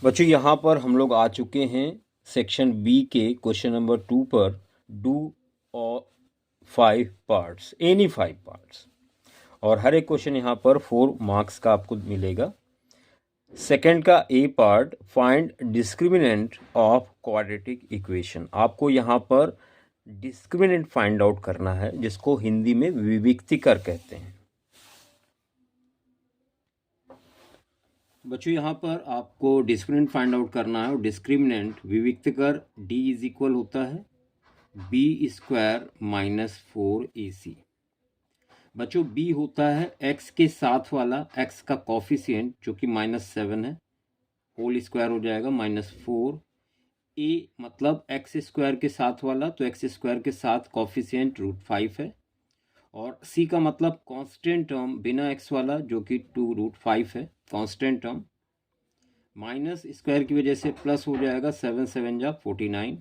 बच्चों यहाँ पर हम लोग आ चुके हैं सेक्शन बी के क्वेश्चन नंबर 2 पर। डू और 5 पार्ट्स, एनी 5 पार्ट्स, और हर एक क्वेश्चन यहाँ पर 4 मार्क्स का आपको मिलेगा। सेकंड का a part, find discriminant of quadratic equation. आपको यहाँ पर डिस्क्रिमिनेंट फाइंड आउट करना है, जिसको हिंदी में विविक्तिकर कहते हैं। बच्चों यहाँ पर आपको डिस्क्रिमिनेंट फाइंड आउट करना है, और डिस्क्रिमिनेंट विविक्तिकर डी इज इक्वल होता है बी स्क्वायर माइनस 4ac। बच्चों बी होता है एक्स के साथ वाला, एक्स का कॉफिशिएंट जो कि -7 है, होल स्क्वायर हो जाएगा -4। ए मतलब एक्स स्क्वायर के साथ वाला, तो एक्स स्क्वायर के साथ कॉफिशिएंट √5 है। और सी का मतलब कांस्टेंट टर्म बिना एक्स वाला, जो कि 2√5 है, कांस्टेंट टर्म। माइनस स्क्वायर की वजह से प्लस हो जाएगा, 7 7 जा 49,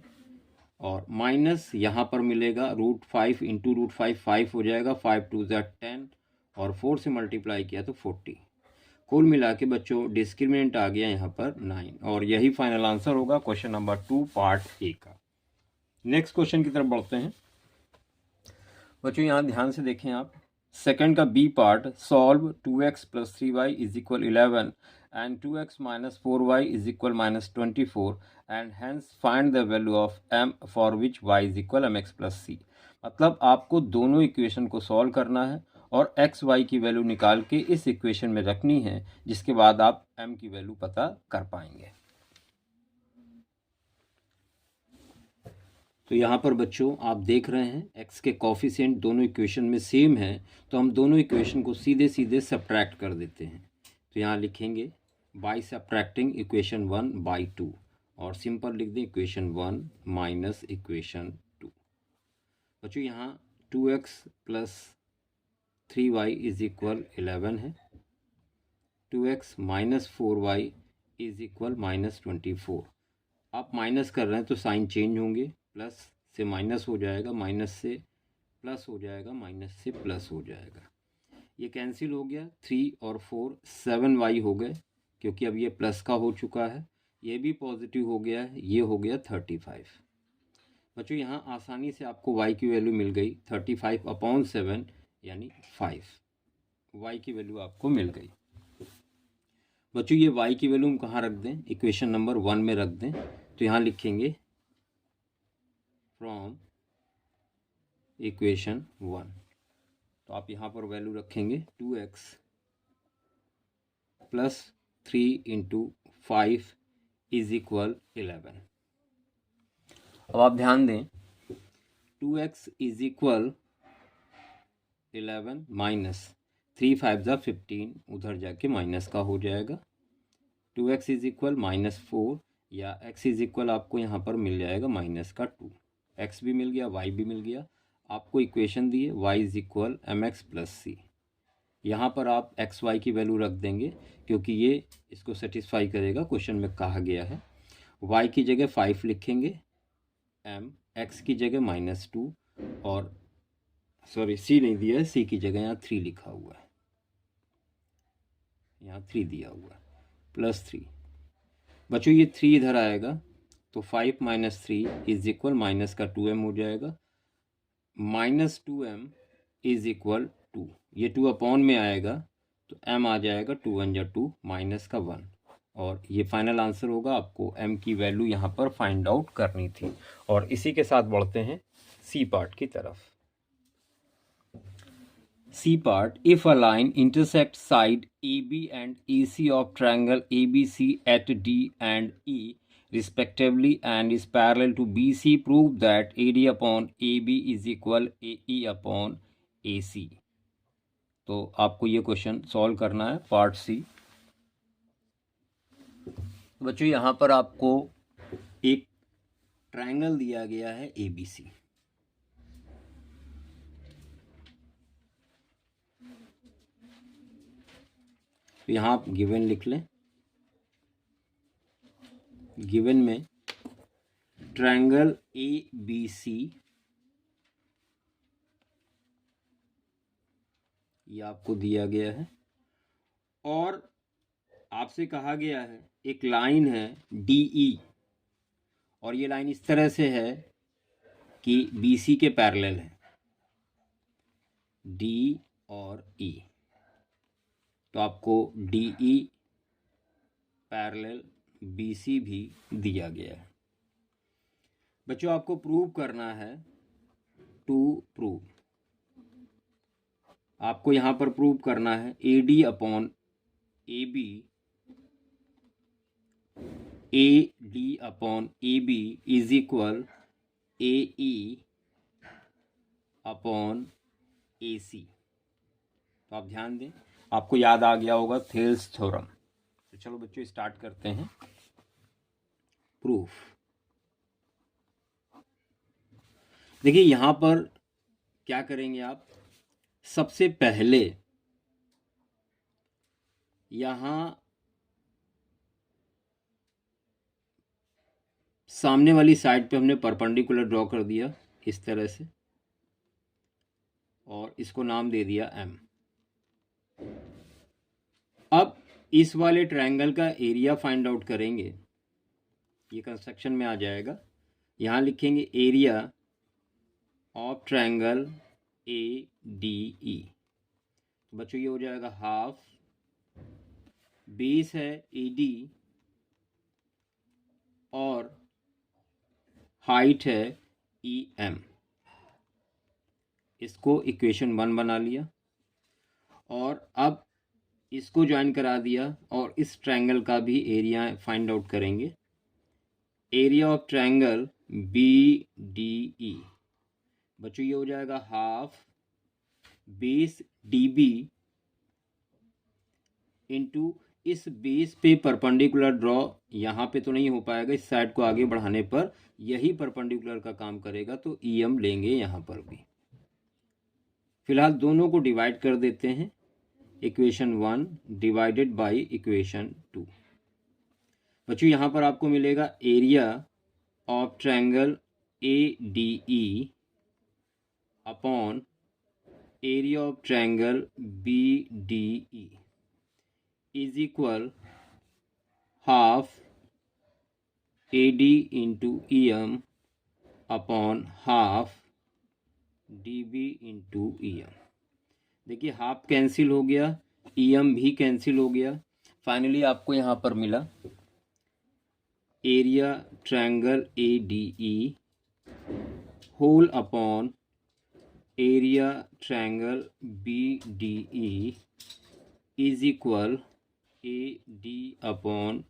और माइनस यहाँ पर मिलेगा √5 इंटू √5 5 हो जाएगा, 5 2 जा 10, और 4 से मल्टीप्लाई किया तो 40। कुल मिला के बच्चों डिस्क्रिमिनेंट आ गया यहाँ पर 9, और यही फाइनल आंसर होगा क्वेश्चन नंबर 2 पार्ट ए का। नेक्स्ट क्वेश्चन की तरफ बढ़ते हैं। बच्चों यहाँ ध्यान से देखें आप, सेकंड का B part, solve 2x + 3y = 11 and 2x - 4y = -24 and hence find the value of m for which y = mx + c। मतलब आपको दोनों इक्वेशन को सॉल्व करना है और x y की वैल्यू निकाल के इस इक्वेशन में रखनी है, जिसके बाद आप m की वैल्यू पता कर पाएंगे। तो यहाँ पर बच्चों आप देख रहे हैं x के कॉफिशिएंट दोनों इक्वेशन में सेम है, तो हम दोनों इक्वेशन को सीधे सीधे सब्ट्रैक्ट कर देते हैं। तो यहाँ लिखेंगे बाई सब्ट्रैक्टिंग इक्वेशन 1 बाई 2, और सिंपल लिख दें इक्वेशन 1 माइनस इक्वेशन 2। बच्चों यहाँ 2x + 3y = 11 है, 2x - 4y = -24। आप माइनस कर रहे हैं तो साइन चेंज होंगे, प्लस से माइनस हो जाएगा, माइनस से प्लस हो जाएगा, माइनस से प्लस हो जाएगा। ये कैंसिल हो गया, 3 और 4 7y हो गए, क्योंकि अब ये प्लस का हो चुका है। ये भी पॉजिटिव हो गया है, ये हो गया 35। बच्चों यहाँ आसानी से आपको y की वैल्यू मिल गई, 35/7 यानी 5। y की वैल्यू आपको मिल गई। बच्चों ये y की वैल्यू हम कहाँ रख दें, इक्वेशन नंबर 1 में रख दें। तो यहाँ लिखेंगे फ्रॉम इक्वेशन 1, तो आप यहाँ पर वैल्यू रखेंगे 2x + 3 × 5 = 11। अब आप ध्यान दें, 2x = 11 माइनस 3 5 जा 15, उधर जाके माइनस का हो जाएगा। 2x = -4, या x = आपको यहाँ पर मिल जाएगा -2। x भी मिल गया, y भी मिल गया। आपको इक्वेशन दी है y = mx + c। यहाँ पर आप x y की वैल्यू रख देंगे, क्योंकि ये इसको सेटिस्फाई करेगा, क्वेश्चन में कहा गया है। y की जगह 5 लिखेंगे, m x की जगह -2, और सॉरी c नहीं दिया है, c की जगह यहाँ 3 लिखा हुआ है, यहाँ 3 दिया हुआ है, +3। बच्चों ये 3 इधर आएगा, तो 5 - 3 = माइनस का 2m हो जाएगा, -2m = 2। ये 2 अपॉन में आएगा, तो m आ जाएगा, 2 1 जा 2, माइनस का 1, और ये फाइनल आंसर होगा। आपको m की वैल्यू यहाँ पर फाइंड आउट करनी थी। और इसी के साथ बढ़ते हैं सी पार्ट की तरफ। C part, if a line intersect side AB and AC of triangle ABC at D and E respectively and is parallel to BC, prove that AD upon AB is equal AE upon AC। तो आपको ये question solve करना है, part सी। बच्चों यहाँ पर आपको एक ट्रायंगल दिया गया है ABC। तो यहाँ आप गिवन लिख लें, गिवन में ट्रायंगल ABC ये आपको दिया गया है, और आपसे कहा गया है एक लाइन है DE, और ये लाइन इस तरह से है कि BC के पैरेलल है, D और E। तो आपको DE पैरेलल BC भी दिया गया है। बच्चों आपको प्रूव करना है, टू प्रूव, आपको यहाँ पर प्रूव करना है AD upon AB, AD upon AB is equal AE upon AC। तो आप ध्यान दें, आपको याद आ गया होगा थेल्स थ्योरम। तो चलो बच्चों स्टार्ट करते हैं प्रूफ। देखिए यहाँ पर क्या करेंगे आप, सबसे पहले यहाँ सामने वाली साइड पे हमने परपेंडिकुलर ड्रॉ कर दिया इस तरह से, और इसको नाम दे दिया M। अब इस वाले ट्रायंगल का एरिया फाइंड आउट करेंगे, ये कंस्ट्रक्शन में आ जाएगा। यहाँ लिखेंगे एरिया ऑफ ट्रायंगल ADE। तो बच्चों ये हो जाएगा हाफ, बेस है AD और हाइट है EM। इसको इक्वेशन 1 बना लिया, और अब इसको ज्वाइन करा दिया, और इस ट्रायंगल का भी एरिया फाइंड आउट करेंगे। एरिया ऑफ ट्रायंगल BDE, बच्चों ये हो जाएगा हाफ बेस DB इंटू इस बेस पे परपेंडिकुलर ड्रॉ, यहाँ पे तो नहीं हो पाएगा, इस साइड को आगे बढ़ाने पर यही परपेंडिकुलर का काम करेगा, तो EM लेंगे यहाँ पर भी। फिलहाल दोनों को डिवाइड कर देते हैं, इक्वेशन 1 डिवाइडेड बाय इक्वेशन 2। बच्चों यहाँ पर आपको मिलेगा area of triangle ADE upon area of triangle BDE is equal half AD into EM upon half DB into EM। देखिए हाफ कैंसिल हो गया, EM भी कैंसिल हो गया। फाइनली आपको यहाँ पर मिला area triangle ADE whole upon area triangle BDE is equal AD upon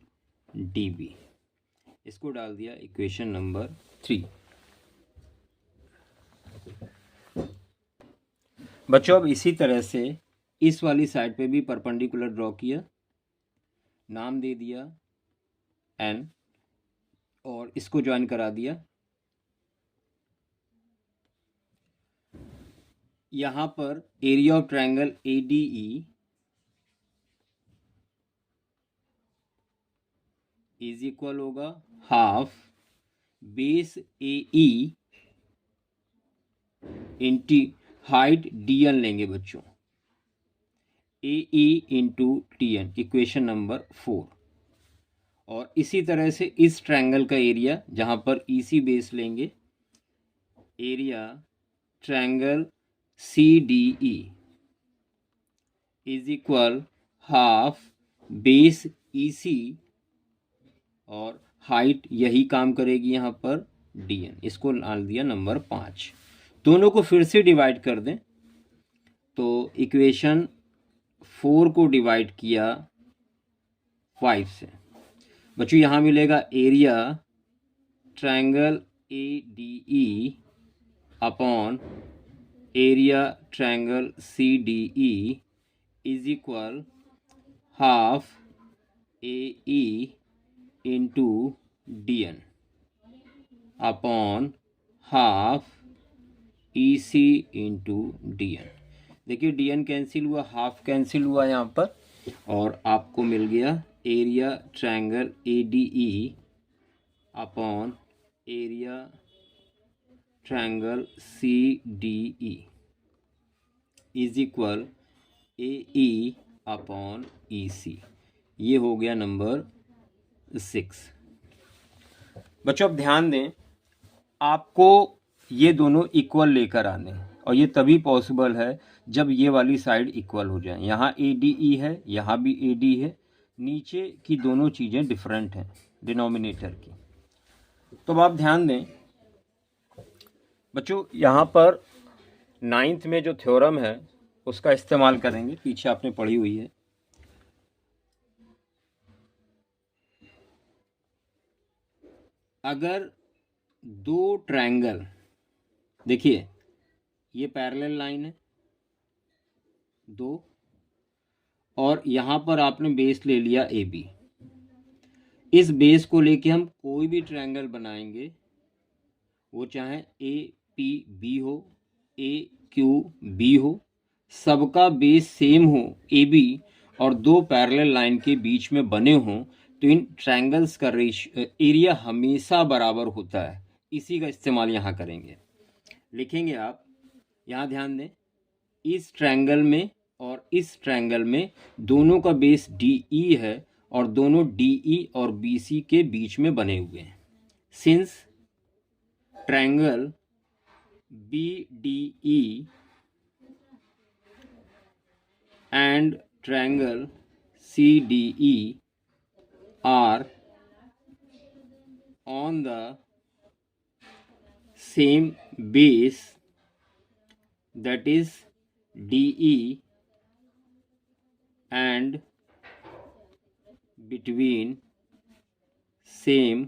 DB। इसको डाल दिया इक्वेशन नंबर 3। बच्चों अब इसी तरह से इस वाली साइड पे भी परपेंडिकुलर ड्रॉ किया, नाम दे दिया N, और इसको ज्वाइन करा दिया। यहाँ पर area of triangle ADE is equal होगा half base AE into height DN लेंगे बच्चों, AE into TN, equation number 4। और इसी तरह से इस ट्रायंगल का एरिया, जहाँ पर EC बेस लेंगे, area triangle CDE is equal half base EC और हाइट यही काम करेगी यहाँ पर DN, इसको डाल दिया नंबर 5। दोनों को फिर से डिवाइड कर दें, तो इक्वेशन 4 को डिवाइड किया 5 से। बच्चों यहाँ मिलेगा area triangle ADE upon area triangle CDE is equal half AE into DN upon half EC into DN। देखिए DN कैंसिल हुआ, हाफ कैंसिल हुआ यहाँ पर, और आपको मिल गया area triangle ADE upon area triangle CDE is equal AE upon EC। ये हो गया नंबर 6। बच्चों अब ध्यान दें, आपको ये दोनों इक्वल लेकर आने हैं और ये तभी पॉसिबल है जब ये वाली साइड इक्वल हो जाए। यहाँ ADE है, यहाँ भी AD है, नीचे की दोनों चीज़ें डिफरेंट हैं डिनोमिनेटर की। तो अब आप ध्यान दें बच्चों, यहाँ पर 9th में जो थ्योरम है उसका इस्तेमाल करेंगे, पीछे आपने पढ़ी हुई है। अगर दो ट्रायंगल, देखिए ये पैरेलल लाइन है दो, और यहाँ पर आपने बेस ले लिया AB। इस बेस को लेके हम कोई भी ट्रायंगल बनाएंगे, वो चाहे APB हो, AQB हो, सबका बेस सेम हो AB और दो पैरेलल लाइन के बीच में बने हों, तो इन ट्रायंगल्स का एरिया हमेशा बराबर होता है। इसी का इस्तेमाल यहाँ करेंगे। लिखेंगे आप, यहाँ ध्यान दें, इस ट्रायंगल में और इस ट्रायंगल में दोनों का बेस DE है और दोनों DE और BC के बीच में बने हुए हैं। Since triangle BDE and triangle CDE are on the same base, that is DE, and between same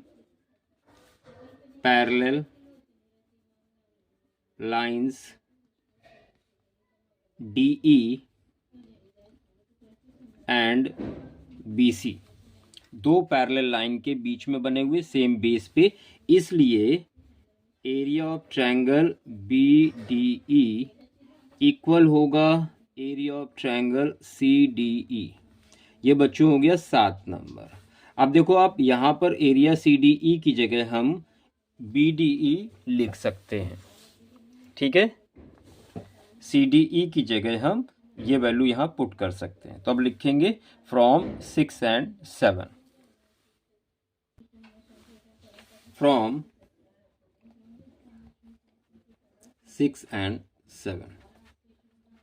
parallel lines DE and BC, दो पैरेलल लाइन के बीच में बने हुए सेम बेस पे, इसलिए area of triangle BDE equal होगा area of triangle CDE। ये बच्चों हो गया 7 नंबर। अब देखो आप, यहाँ पर एरिया CDE की जगह हम BDE लिख सकते हैं, ठीक है। CDE की जगह हम ये वैल्यू यहाँ पुट कर सकते हैं। तो अब लिखेंगे from 6 and 7, from 6 and 7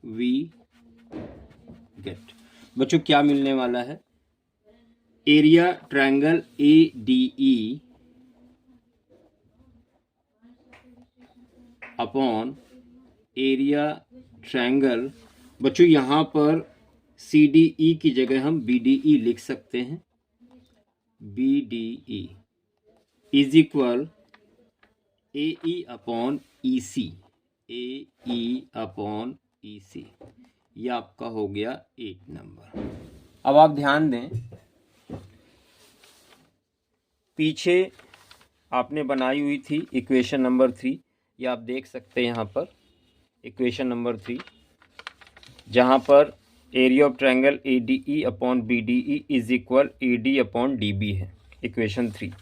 we get. बच्चों क्या मिलने वाला है, area triangle ADE upon area triangle, बच्चों यहाँ पर CDE की जगह हम BDE लिख सकते हैं। BDE is equal AE upon EC, AE upon EC। यह आपका हो गया 8 नंबर। अब आप ध्यान दें, पीछे आपने बनाई हुई थी इक्वेशन नंबर 3, ये आप देख सकते हैं यहाँ पर इक्वेशन नंबर 3, जहाँ पर area of triangle ADE upon BDE is equal AD upon DB है, equation 3।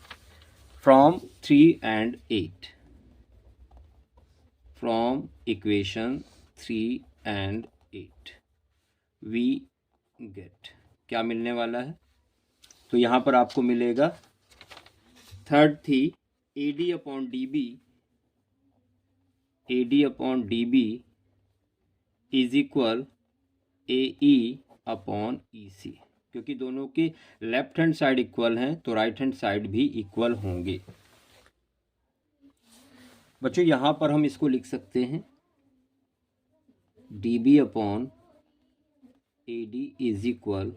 From 3 and 8, from equation 3 and 8 we get, क्या मिलने वाला है, तो यहाँ पर आपको मिलेगा, थर्ड थी AD upon DB, AD upon DB is equal AE upon EC, क्योंकि दोनों के लेफ्ट हैंड साइड इक्वल हैं तो राइट हैंड साइड भी इक्वल होंगे। बच्चों यहाँ पर हम इसको लिख सकते हैं DB अपॉन AD is equal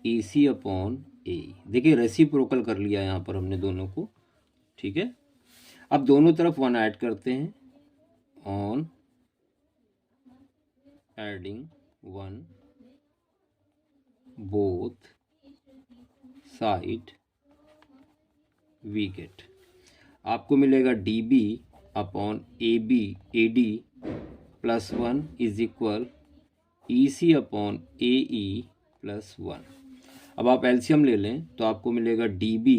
EC upon AE। देखिए रेसिप्रोकल कर लिया यहाँ पर हमने दोनों को, ठीक है। अब दोनों तरफ 1 ऐड करते हैं, on adding 1 both side we get, आपको मिलेगा DB अपॉन AD plus 1 is equal EC upon AE plus 1। अब आप एलसीएम ले लें तो आपको मिलेगा DB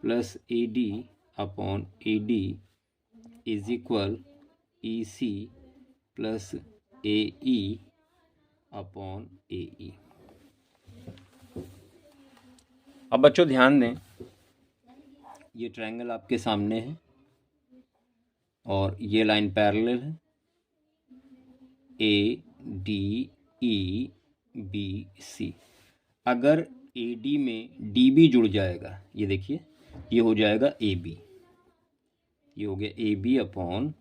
plus AD upon AD is equal EC plus AE upon AE। अब बच्चों ध्यान दें, ये ट्रायंगल आपके सामने है और ये लाइन पैरेलल है, A D E B C. अगर ए डी में डी बी जुड़ जाएगा, ये देखिए ये हो जाएगा ए बी, ये हो गया A B upon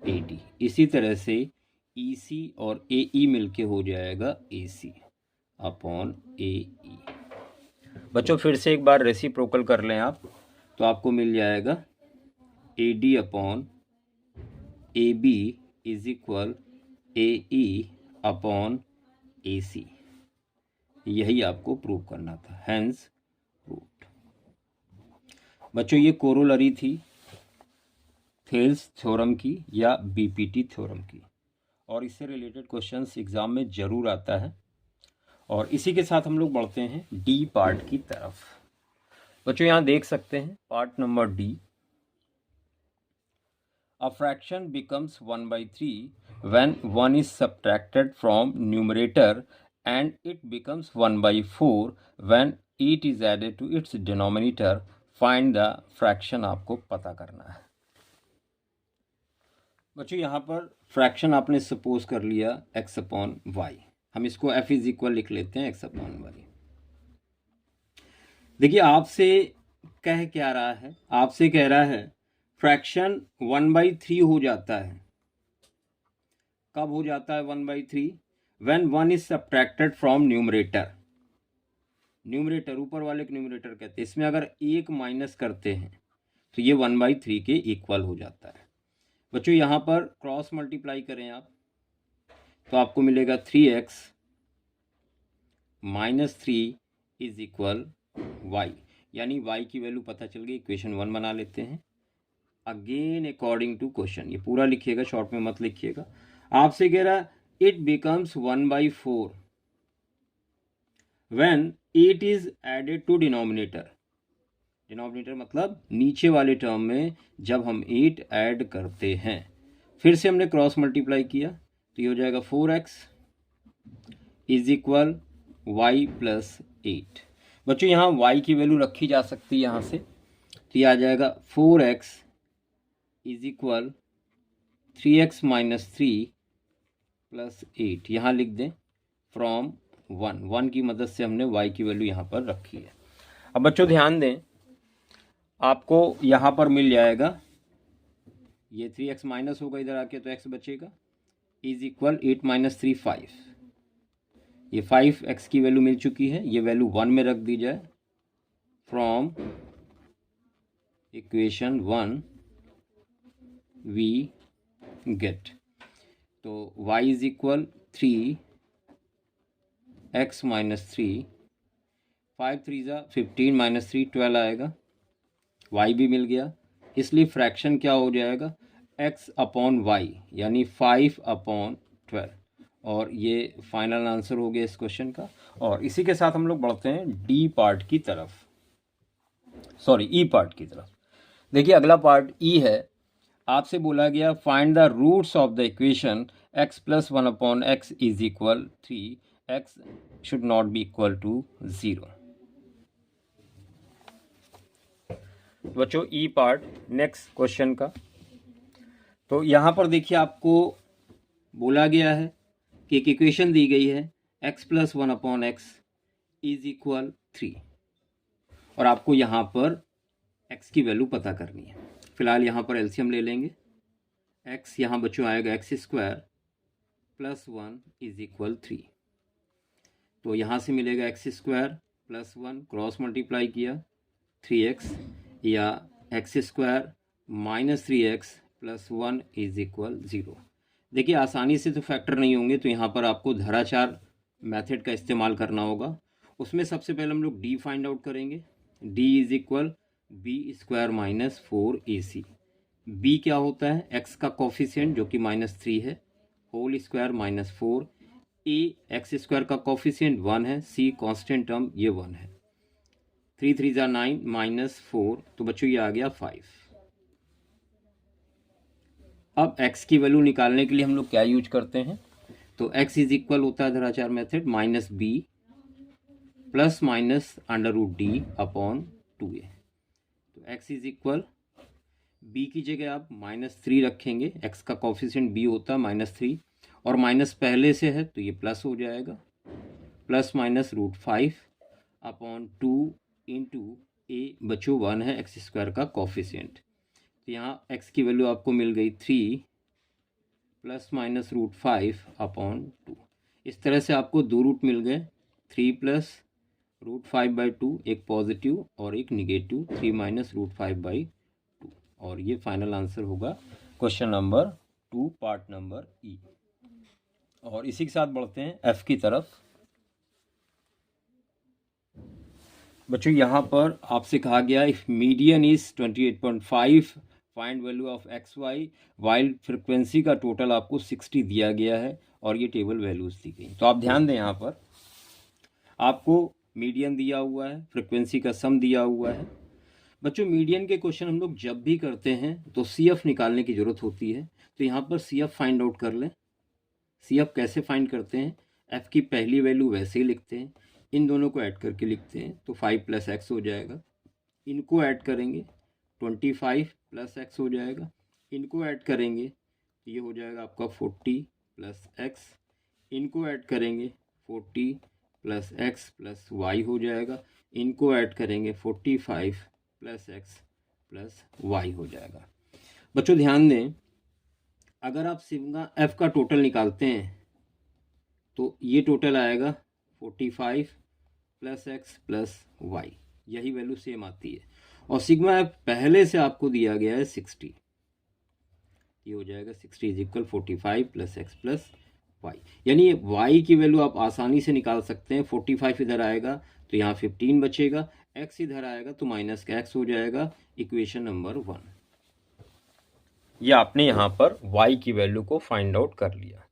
A D. इसी तरह से ई सी और ए ई मिलके हो जाएगा ए सी अपॉन ए ई। बच्चों फिर से एक बार रेसिप्रोकल कर लें आप, तो आपको मिल जाएगा A D upon A B is equal A E upon A C. यही आपको प्रूव करना था, हैंस प्रूव्ड। बच्चों ये कोरोलरी थी थेल्स थ्योरम की या बीपीटी थ्योरम की, और इससे रिलेटेड क्वेश्चंस एग्जाम में जरूर आता है। और इसी के साथ हम लोग बढ़ते हैं डी पार्ट की तरफ। बच्चों यहाँ देख सकते हैं part number D, A fraction becomes 1/3 when 1 is subtracted from numerator and it becomes 1/4 when 8 is added to its denominator. Find the fraction आपको पता करना है। बच्चों यहाँ पर फ्रैक्शन आपने सपोज कर लिया x अपॉन वाई, हम इसको f इज इक्वल लिख लेते हैं x अपॉन वाई। देखिए आपसे कह क्या रहा है, आपसे कह रहा है फ्रैक्शन 1/3 हो जाता है। कब हो जाता है 1/3? When 1 is subtracted from numerator. Numerator ऊपर वाले को न्यूमरेटर कहते हैं, इसमें अगर एक माइनस करते हैं तो ये 1/3 के इक्वल हो जाता है। बच्चों यहाँ पर क्रॉस मल्टीप्लाई करें आप, तो आपको मिलेगा 3x - 3 इज इक्वल y, यानी y की वैल्यू पता चल गई। इक्वेशन 1 बना लेते हैं अगेन अकॉर्डिंग टू क्वेश्चन। ये पूरा लिखिएगा, शॉर्ट में मत लिखिएगा। आपसे कह रहा it becomes 1/4 when 8 is added to denominator. Denominator मतलब नीचे वाले टर्म में जब हम 8 ऐड करते हैं, फिर से हमने क्रॉस मल्टीप्लाई किया तो ये हो जाएगा 4x is equal y plus 8। बच्चों यहाँ y की वैल्यू रखी जा सकती है यहाँ से, तो ये आ जाएगा 4x is equal 3x - 3 plus 8। यहाँ लिख दें फ्रॉम 1 की मदद से हमने y की वैल्यू यहाँ पर रखी है। अब बच्चों ध्यान दें, आपको यहाँ पर मिल जाएगा ये 3x माइनस होगा इधर आके तो x बचेगा, इज इक्वल 8 - 3 5। ये 5x की वैल्यू मिल चुकी है, ये वैल्यू 1 में रख दी जाए फ्रॉम इक्वेशन 1 वी गेट, तो y इज इक्वल 3x - 3, 5 3 15 - 3 12 आएगा, y भी मिल गया। इसलिए फ्रैक्शन क्या हो जाएगा x अपॉन y, यानी 5 अपॉन 12, और ये फाइनल आंसर हो गया इस क्वेश्चन का। और इसी के साथ हम लोग बढ़ते हैं डी पार्ट की तरफ, सॉरी ई पार्ट की तरफ। देखिए अगला पार्ट ई है। आपसे बोला गया find the roots of the equation x + 1 upon x is equal 3, x should not be equal to 0। बच्चों ई पार्ट नेक्स्ट क्वेश्चन का, तो यहाँ पर देखिए आपको बोला गया है कि एक इक्वेशन दी गई है x + 1 upon x is equal 3, और आपको यहाँ पर x की वैल्यू पता करनी है। फिलहाल यहाँ पर एलसीएम ले लेंगे। x यहाँ बच्चों आएगा x² + 1 इज इक्वल 3, तो यहाँ से मिलेगा x² + 1 क्रॉस मल्टीप्लाई किया 3x, या x² - 3x + 1 इज इक्वल 0। देखिए आसानी से तो फैक्टर नहीं होंगे, तो यहाँ पर आपको धराचार मेथड का इस्तेमाल करना होगा। उसमें सबसे पहले हम लोग d फाइंड आउट करेंगे। d is equal b² - 4ac। b क्या होता है, x का कोफिशिएंट जो कि -3 है, होल स्क्वायर -4, a x² का कोफिशिएंट 1 है, c कांस्टेंट टर्म ये 1 है, 3 3 9 -4, तो बच्चों ये आ गया 5। अब x की वैल्यू निकालने के लिए हम लोग क्या यूज करते हैं, तो x इज इक्वल होता है धराचार method -b plus minus under root D upon 2a। तो x इज इक्वल, b की जगह आप -3 रखेंगे, x का कोफिशिएंट b होता है -3 और माइनस पहले से है तो ये प्लस हो जाएगा, plus minus √5 upon 2 into a बच्चों 1 है एक्स स्क्वायर का कोफिशिएंट। तो यहाँ x की वैल्यू आपको मिल गई 3 प्लस माइनस √5 अपॉन 2। इस तरह से आपको दो रूट मिल गए, 3 प्लस √5/2, एक पॉजिटिव और एक निगेटिव, 3 माइनस √5/2, और ये फाइनल आंसर होगा क्वेश्चन नंबर 2 पार्ट नंबर ई। और इसी के साथ बढ़ते हैं एफ की तरफ। बच्चों यहाँ पर आपसे कहा गया if median is 28.5 find value of x y, while frequency का टोटल आपको 60 दिया गया है और ये टेबल वैल्यूज दी गई। तो आप ध्यान दें, यहाँ पर आपको मीडियन दिया हुआ है, फ्रिक्वेंसी का सम दिया हुआ है। बच्चों मीडियन के क्वेश्चन हम लोग जब भी करते हैं तो CF निकालने की ज़रूरत होती है। तो यहाँ पर CF फाइंड आउट कर लें। CF कैसे फाइंड करते हैं, F की पहली वैल्यू वैसे ही लिखते हैं, इन दोनों को ऐड करके लिखते हैं तो 5 + x हो जाएगा। इनको ऐड करेंगे 25 + x हो जाएगा। इनको ऐड करेंगे तो ये हो जाएगा आपका 40 + x। इनको ऐड करेंगे 40 + x + y हो जाएगा। इनको ऐड करेंगे 45 + x + y हो जाएगा। बच्चों ध्यान दें, अगर आप सिग्मा f का टोटल निकालते हैं तो ये टोटल आएगा 45 + x + y, यही वैल्यू सेम आती है। और सिग्मा f पहले से आपको दिया गया है 60, ये हो जाएगा 60 = 45 + x + y, यानी y की वैल्यू आप आसानी से निकाल सकते हैं। 45 इधर आएगा तो यहाँ 15 बचेगा, x इधर आएगा तो माइनस का x हो जाएगा। इक्वेशन नंबर 1, ये आपने यहाँ पर y की वैल्यू को फाइंड आउट कर लिया।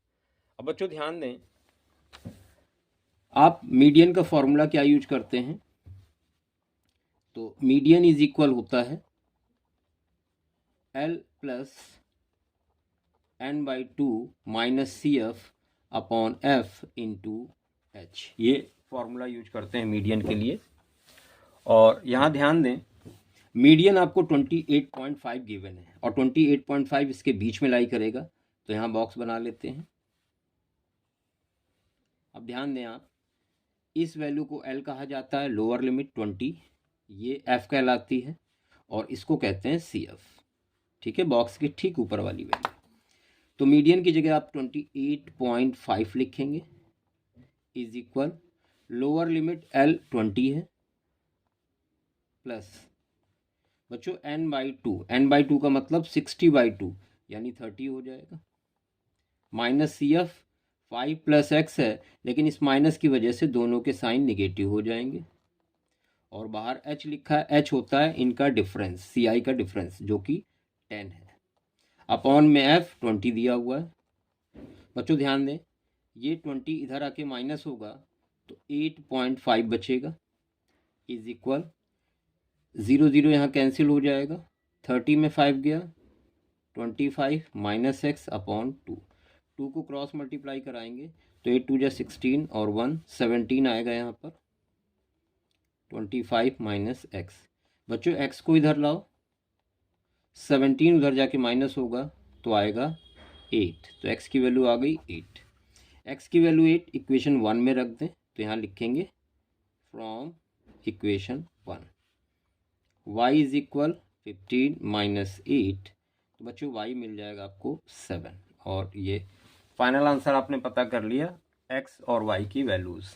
अब बच्चों ध्यान दें, आप मीडियन का फॉर्मूला क्या यूज करते हैं, तो मीडियन इज इक्वल होता है L + n/2 - CF upon F × H, ये फॉर्मूला यूज करते हैं मीडियन के लिए। और यहाँ ध्यान दें, मीडियन आपको 28.5 गिवन है और 28.5 इसके बीच में लाई करेगा, तो यहाँ बॉक्स बना लेते हैं। अब ध्यान दें आप, इस वैल्यू को L कहा जाता है, लोअर लिमिट 20, ये F कहलाती है और इसको कहते हैं CF। ठीक है, बॉक्स के ठीक ऊपर वाली वैल्यू। तो मीडियन की जगह आप 28.5 लिखेंगे is equal, lower limit L 20 है प्लस बच्चों n/2 का मतलब 60/2 यानी 30 हो जाएगा, माइनस CF 5 + x है, लेकिन इस माइनस की वजह से दोनों के साइन निगेटिव हो जाएंगे और बाहर h लिखा है, h होता है इनका डिफरेंस, CI का डिफरेंस जो कि 10 है, अपॉन में F 20 दिया हुआ है। बच्चों ध्यान दें, ये 20 इधर आके माइनस होगा तो 8.5 बचेगा इज इक्वल, 0 0 यहाँ कैंसिल हो जाएगा, 30 में 5 गया, 25 - x अपॉन 2 को क्रॉस मल्टीप्लाई कराएंगे तो 8 2 = 16 और 1 17 आएगा यहाँ पर, 25 - x। बच्चों x को इधर लाओ, 17 उधर जाके माइनस होगा तो आएगा 8, तो x की वैल्यू आ गई 8। x की वैल्यू 8 इक्वेशन 1 में रख दें तो यहाँ लिखेंगे from equation 1 y is equal 15 - 8, तो बच्चों y मिल जाएगा आपको 7। और ये फाइनल आंसर आपने पता कर लिया x और y की वैल्यूज़।